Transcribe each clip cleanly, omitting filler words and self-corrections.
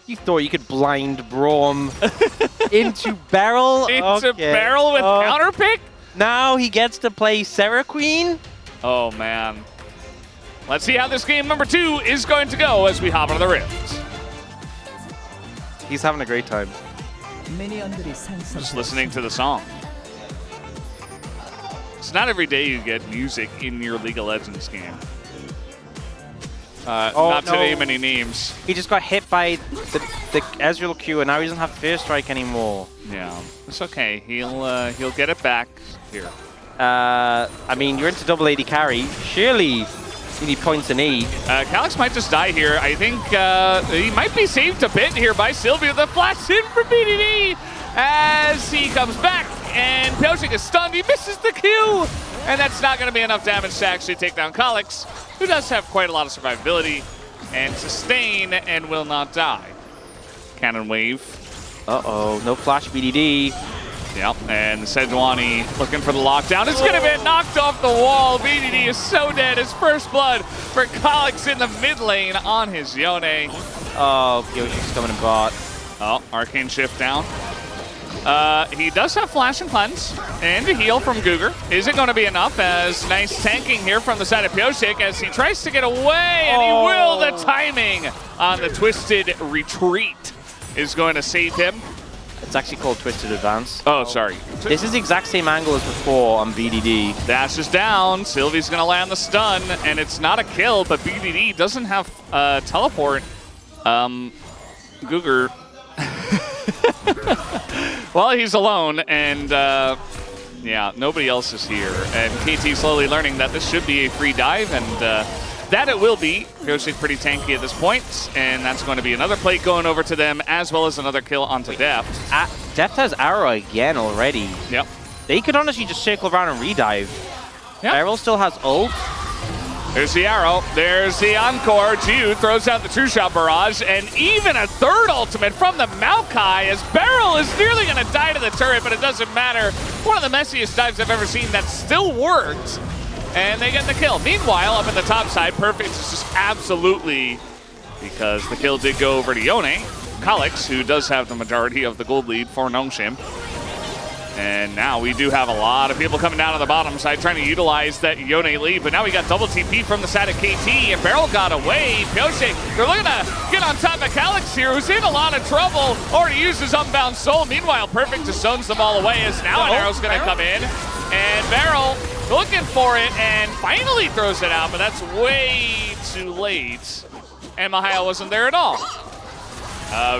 You thought you could blind Braum into barrel? Into barrel with counter pick? Now he gets to play Sarah Queen? Oh, man. Let's see how this game number 2 is going to go as we hop into the Rift. He's having a great time. Just listening to the song. It's not every day you get music in your League of Legends game. Not to name any names. He just got hit by the Ezreal Q, and now he doesn't have First Strike anymore. Yeah, it's okay. He'll get it back here. I mean, you're into double AD carry. Surely you need points in E. Calyx might just die here. I think he might be saved a bit here by Sylvia. The flash in for BDD as he comes back, and Pyosik is stunned. He misses the Q, and that's not going to be enough damage to actually take down Calyx, who does have quite a lot of survivability and sustain and will not die. Cannon wave. Uh-oh, no flash BDD. Yep, and Sejuani looking for the lockdown. It's going to be knocked off the wall. BDD is so dead. His first blood for Calyx in the mid lane on his Yone. Oh, Pyosik's coming in bot. Oh, Arcane Shift down. He does have Flash and Cleanse and a heal from Googer. Is it going to be enough? As nice tanking here from the side of Pyosik as he tries to get away, and he will. The timing on the Twisted Retreat is going to save him. It's actually called Twisted Advance. Oh, sorry. This is the exact same angle as before on BDD. Dash is down. Sylvie's going to land the stun, and it's not a kill, but BDD doesn't have teleport. Googer. Well, he's alone, and yeah, nobody else is here. And KT slowly learning that this should be a free dive, and that it will be. Pyosik pretty tanky at this point, and that's going to be another plate going over to them, as well as another kill onto Deft. Deft has arrow again already. Yep. They could honestly just circle around and redive. Yep. Beryl still has ult. There's the arrow. There's the encore. Ju throws out the True Shot Barrage, and even a third ultimate from the Maokai as Beryl is nearly going to die to the turret, but it doesn't matter. One of the messiest dives I've ever seen that still worked, and they get the kill. Meanwhile, up in the top side, Perfect is just absolutely, because the kill did go over to Yone. Calyx, who does have the majority of the gold lead for Nongshim. And now we do have a lot of people coming down on the bottom side trying to utilize that Yone lead, but now we got double TP from the side of KT, and Beryl got away. Pyosik, they're looking to get on top of Calyx here, who's in a lot of trouble. Already used his Unbound Soul. Meanwhile, Perfect just zones them all away as now an arrow's going to come in. And Beryl looking for it and finally throws it out, but that's way too late. And Mahia wasn't there at all.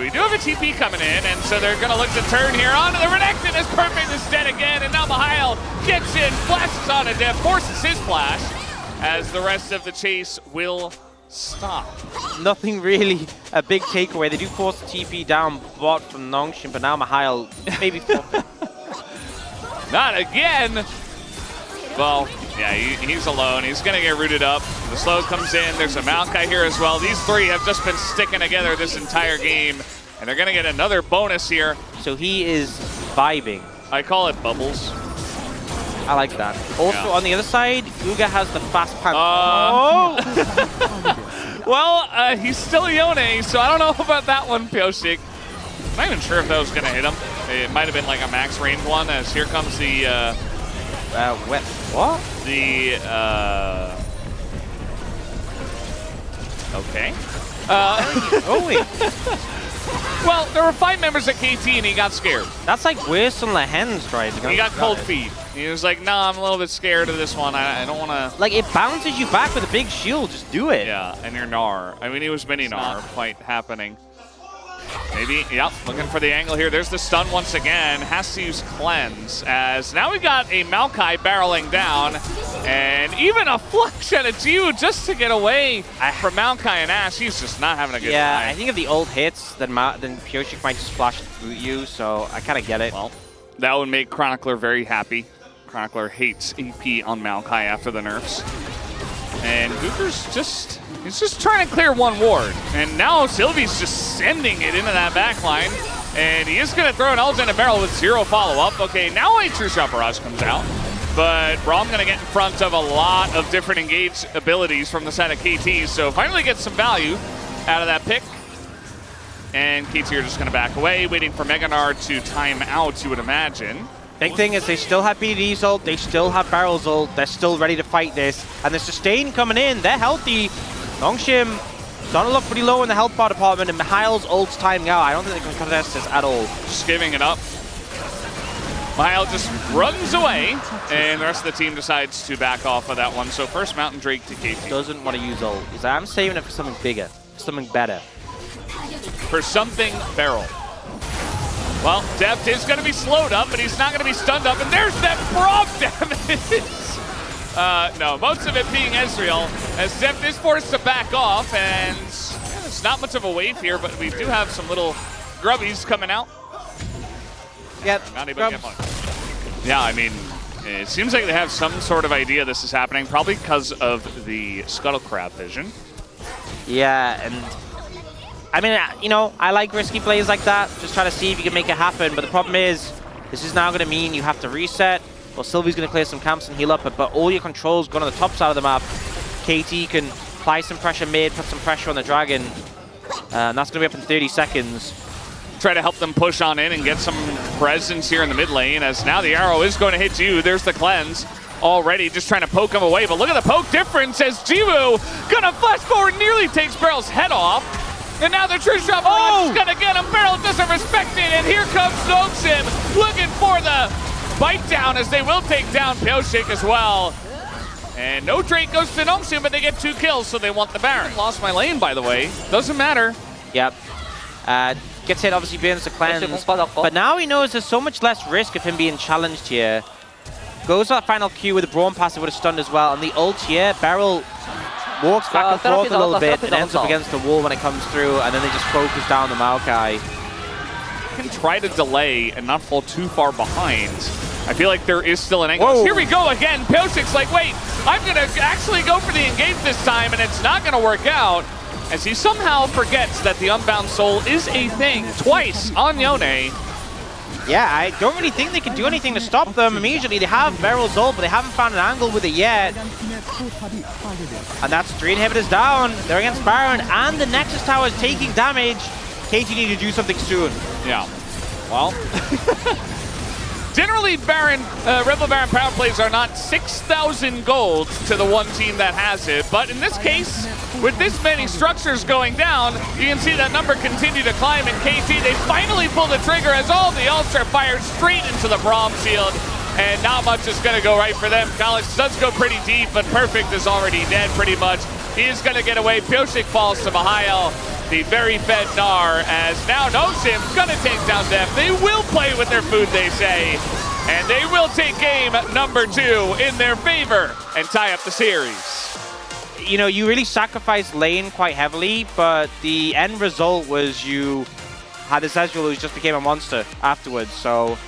We do have a TP coming in, and so they're going to look to turn here onto the Renekton as Perfect is dead again, and now Mahia gets in, flashes on a death, forces his flash, as the rest of the chase will stop. Nothing really a big takeaway. They do force the TP down bot from Nongshim, but now Mahia maybe forfeit. Not again! Well, yeah, he's alone. He's going to get rooted up. The slow comes in. There's a Maokai here as well. These three have just been sticking together this entire game, and they're going to get another bonus here. So he is vibing. I call it bubbles. I like that. Also, on the other side, Guga has the fast pants. Well, he's still Yone, so I don't know about that one, Pyosik. I'm not even sure if that was going to hit him. It might have been like a max range one, as here comes the... what? The, okay. Well, there were 5 members at KT and he got scared. That's like worse than the hens, right? He got cold feet. He was like, nah, I'm a little bit scared of this one. I don't want to... Like, it bounces you back with a big shield. Just do it. Yeah, and you're Gnar. I mean, he was mini Gnar fight happening. Maybe, yep, looking for the angle here. There's the stun once again. Has to use Cleanse, as now we got a Maokai barreling down, and even a flush at a Ju just to get away from Maokai and Ashe. He's just not having a good time. I think if the ult hits, then Pyosik might just flash through you, so I kind of get it. Well, that would make Chronicler very happy. Chronicler hates EP on Maokai after the nerfs. And Googer's just... he's just trying to clear one ward, and now Sylvie's just sending it into that back line, and he is going to throw an ult in a barrel with 0 follow-up. Okay, now a True Shot Barrage comes out, but Braum going to get in front of a lot of different engage abilities from the side of KT, so finally gets some value out of that pick. And KT are just going to back away, waiting for Meganar to time out, you would imagine. Big thing is they still have BDD's ult, they still have Barrel's ult, they're still ready to fight this. And the sustain coming in, they're healthy. Nongshim starting to look pretty low in the health bar department, and Mihail's ult's timing out. I don't think they can contest this at all. Just giving it up. Mihail just runs away, and the rest of the team decides to back off of that one. So first Mountain Drake to KT. Doesn't want to use ult. He's like, I'm saving it for something bigger, for something better. For something Beryl. Well, Deft is going to be slowed up, but he's not going to be stunned up. And there's that Braum damage! No, most of it being Ezreal, as Deft is forced to back off, and it's not much of a wave here, but we do have some little grubbies coming out. Yep. Not able to get much. Yeah, I mean, it seems like they have some sort of idea this is happening, probably because of the Scuttle Crab vision. Yeah, and I mean, you know, I like risky plays like that. Just try to see if you can make it happen. But the problem is, this is now going to mean you have to reset. Well, Sylvie's going to clear some camps and heal up, but all your controls going on the top side of the map. KT can apply some pressure mid, put some pressure on the Dragon. And that's going to be up in 30 seconds. Try to help them push on in and get some presence here in the mid lane, as now the arrow is going to hit you. There's the cleanse already, just trying to poke him away. But look at the poke difference as Jiwoo gonna flash forward, nearly takes Barrel's head off. And now the true shot barrage is gonna get him. Beryl doesn't respect it, and here comes Nongshim looking for the bite down, as they will take down Pyosik as well. And no Drake goes to Nongshim, but they get 2 kills, so they want the Baron. Lost my lane, by the way. Doesn't matter. Yep. Gets hit, obviously burns the cleanse. But now he knows there's so much less risk of him being challenged here. Goes for that final Q with the Braum passive, would have stunned as well. And the ult here, Beryl walks back and forth a little bit and ends up against the wall when it comes through, and then they just focus down the Maokai. Can try to delay and not fall too far behind. I feel like there is still an angle. Whoa. Here we go again. Pyosik's like, wait, I'm going to actually go for the engage this time, and it's not going to work out, as he somehow forgets that the Unbound Soul is a thing twice on Yone. Yeah, I don't really think they can do anything to stop them immediately. They have Beryl's ult, but they haven't found an angle with it yet. And that's 3 inhibitors down. They're against Baron, and the Nexus Tower is taking damage. KT need to do something soon. Yeah. Well, generally Rebel Baron power plays are not 6,000 gold to the one team that has it. But in this case, with this many structures going down, you can see that number continue to climb. In KT, they finally pull the trigger as all the ults are fired straight into the Braum shield. And not much is going to go right for them. Kalix does go pretty deep, but Perfect is already dead pretty much. He is going to get away. Pyosik falls to Mihail, the very fed Gnar, as now Nongshim's going to take down Deft. They will play with their food, they say. And they will take game number 2 in their favor and tie up the series. You know, you really sacrificed lane quite heavily, but the end result was you had this Ezreal who just became a monster afterwards. So